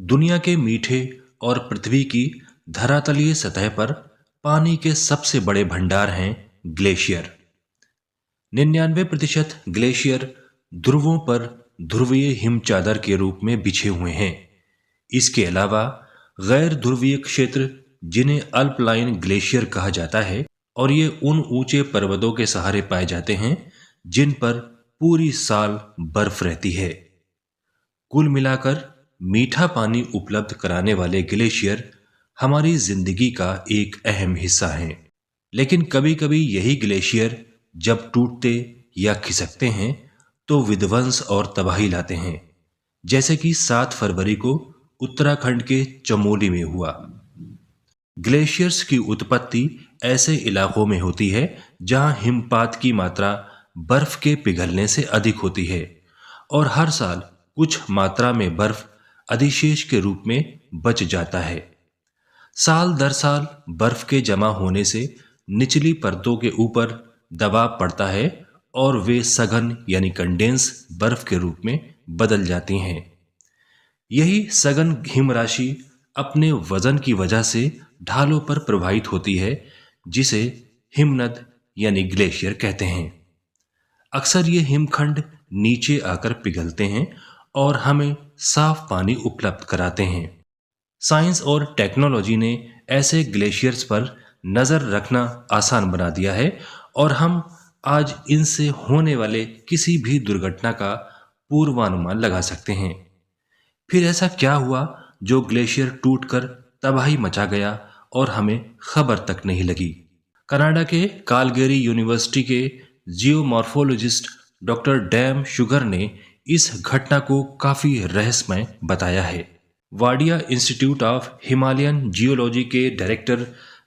दुनिया के मीठे और पृथ्वी की धरातलीय सतह पर पानी के सबसे बड़े भंडार हैं ग्लेशियर। 99% ग्लेशियर ध्रुवों पर ध्रुवीय हिम चादर के रूप में बिछे हुए हैं। इसके अलावा गैर ध्रुवीय क्षेत्र जिन्हें अल्पलाइन ग्लेशियर कहा जाता है, और ये उन ऊंचे पर्वतों के सहारे पाए जाते हैं जिन पर पूरी साल बर्फ रहती है। कुल मिलाकर मीठा पानी उपलब्ध कराने वाले ग्लेशियर हमारी जिंदगी का एक अहम हिस्सा हैं। लेकिन कभी कभी यही ग्लेशियर जब टूटते या खिसकते हैं तो विध्वंस और तबाही लाते हैं, जैसे कि 7 फरवरी को उत्तराखंड के चमोली में हुआ। ग्लेशियर्स की उत्पत्ति ऐसे इलाकों में होती है जहां हिमपात की मात्रा बर्फ के पिघलने से अधिक होती है, और हर साल कुछ मात्रा में बर्फ अधिशेष के रूप में बच जाता है। साल दर साल बर्फ के जमा होने से निचली परतों के ऊपर दबाव पड़ता है और वे सघन यानी कंडेंस बर्फ के रूप में बदल जाती हैं। यही सघन हिम राशि अपने वजन की वजह से ढालों पर प्रभावित होती है, जिसे हिमनद यानी ग्लेशियर कहते हैं। अक्सर ये हिमखंड नीचे आकर पिघलते हैं और हमें साफ पानी उपलब्ध कराते हैं। साइंस और टेक्नोलॉजी ने ऐसे ग्लेशियर्स पर नज़र रखना आसान बना दिया है, और हम आज इनसे होने वाले किसी भी दुर्घटना का पूर्वानुमान लगा सकते हैं। फिर ऐसा क्या हुआ जो ग्लेशियर टूटकर तबाही मचा गया और हमें खबर तक नहीं लगी? कनाडा के कालगेरी यूनिवर्सिटी के जियोमॉर्फोलॉजिस्ट डॉक्टर डैम शुगर ने इस घटना को काफी रहस्यमय बताया है। Wadia institute of Himalayan geology के डायरेक्टर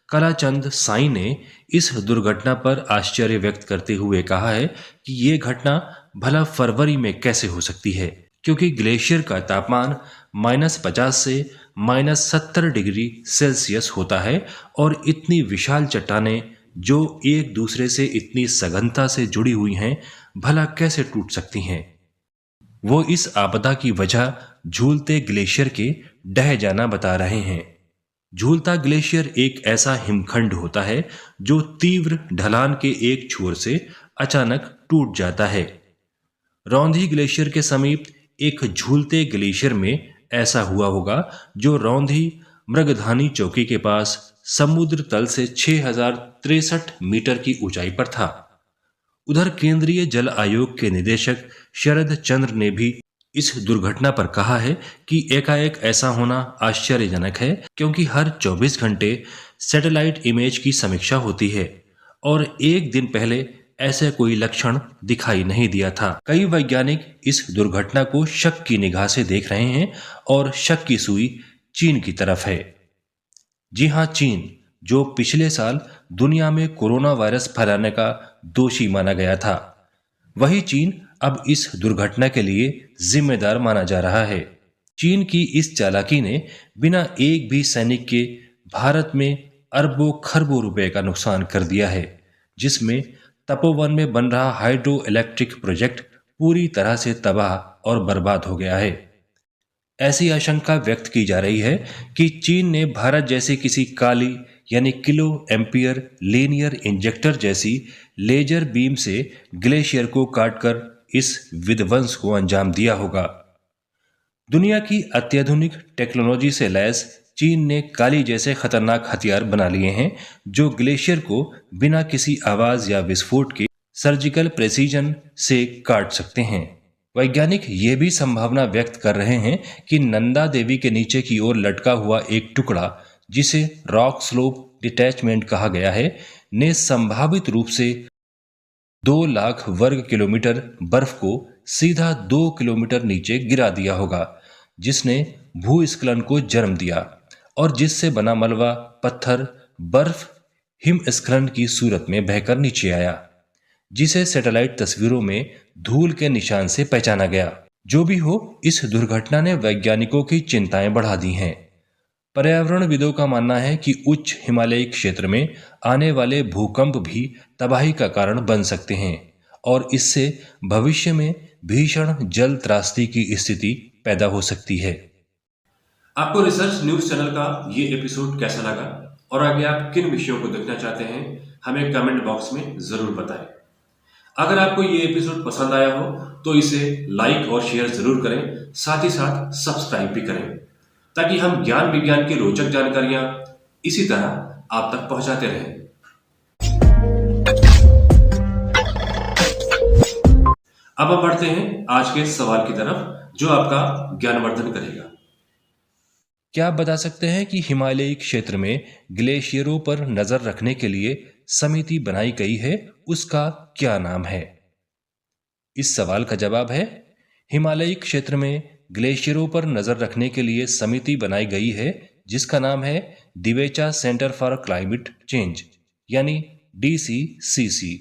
कलाचंद साई ने इस दुर्घटना पर आश्चर्य व्यक्त करते हुए कहा है कि ये घटना भला फरवरी में कैसे हो सकती है, क्योंकि ग्लेशियर का तापमान -50 से -70 डिग्री सेल्सियस होता है, और इतनी विशाल चट्टानें जो एक दूसरे से इतनी सघनता से जुड़ी हुई हैं, भला कैसे टूट सकती हैं। वो इस आपदा की वजह झूलते ग्लेशियर के ढह जाना बता रहे हैं। झूलता ग्लेशियर एक ऐसा हिमखंड होता है जो तीव्र ढलान के एक छोर से अचानक टूट जाता है। रौंधी ग्लेशियर के समीप एक झूलते ग्लेशियर में ऐसा हुआ होगा, जो रौंधी मृगधानी चौकी के पास समुद्र तल से 6063 मीटर की ऊंचाई पर था। उधर केंद्रीय जल आयोग के निदेशक शरद चंद्र ने भी इस दुर्घटना पर कहा है कि एकाएक ऐसा होना आश्चर्यजनक है, क्योंकि हर 24 घंटे सैटेलाइट इमेज की समीक्षा होती है, और एक दिन पहले ऐसे कोई लक्षण दिखाई नहीं दिया था। कई वैज्ञानिक इस दुर्घटना को शक की निगाह से देख रहे हैं, और शक की सुई चीन की तरफ है। जी हां, चीन, जो पिछले साल दुनिया में कोरोना वायरस फैलाने का दोषी माना गया था, वही चीन अब इस दुर्घटना के लिए जिम्मेदार माना जा रहा है। चीन की इस चालाकी ने बिना एक भी सैनिक के भारत में अरबों खरबों रुपए का नुकसान कर दिया है, जिसमें तपोवन में बन रहा हाइड्रो इलेक्ट्रिक प्रोजेक्ट पूरी तरह से तबाह और बर्बाद हो गया है। ऐसी आशंका व्यक्त की जा रही है कि चीन ने भारत जैसी किसी काली यानी किलो एम्पियर लीनियर इंजेक्टर जैसी लेजर बीम से ग्लेशियर को काटकर इस विध्वंस को अंजाम दिया होगा। दुनिया की अत्याधुनिक टेक्नोलॉजी से लैस चीन ने काली जैसे खतरनाक हथियार बना लिए हैं, जो ग्लेशियर को बिना किसी आवाज या विस्फोट के सर्जिकल प्रेसिजन से काट सकते हैं। वैज्ञानिक ये भी संभावना व्यक्त कर रहे हैं कि नंदा देवी के नीचे की ओर लटका हुआ एक टुकड़ा, जिसे रॉक स्लोप डिटैचमेंट कहा गया है, ने संभावित रूप से 2 लाख वर्ग किलोमीटर बर्फ को सीधा 2 किलोमीटर नीचे गिरा दिया होगा, जिसने भूस्खलन को जन्म दिया, और जिससे बना मलबा, पत्थर, बर्फ हिमस्खलन की सूरत में बहकर नीचे आया, जिसे सैटेलाइट तस्वीरों में धूल के निशान से पहचाना गया। जो भी हो, इस दुर्घटना ने वैज्ञानिकों की चिंताएं बढ़ा दी हैं। पर्यावरणविदों का मानना है कि उच्च हिमालयी क्षेत्र में आने वाले भूकंप भी तबाही का कारण बन सकते हैं, और इससे भविष्य में भीषण जल त्रासदी की स्थिति पैदा हो सकती है। आपको रिसर्च न्यूज चैनल का ये एपिसोड कैसा लगा और आगे आप किन विषयों को देखना चाहते हैं, हमें कमेंट बॉक्स में जरूर बताएं। अगर आपको ये एपिसोड पसंद आया हो तो इसे लाइक और शेयर जरूर करें, साथ ही साथ सब्सक्राइब भी करें, ताकि हम ज्ञान विज्ञान की रोचक जानकारियां इसी तरह आप तक पहुंचाते रहें। अब हम बढ़ते हैं आज के सवाल की तरफ, जो आपका ज्ञानवर्धन करेगा। क्या आप बता सकते हैं कि हिमालयी क्षेत्र में ग्लेशियरों पर नजर रखने के लिए समिति बनाई गई है, उसका क्या नाम है? इस सवाल का जवाब है, हिमालयी क्षेत्र में ग्लेशियरों पर नजर रखने के लिए समिति बनाई गई है, जिसका नाम है दिवेचा सेंटर फॉर क्लाइमेट चेंज, यानी DCCC।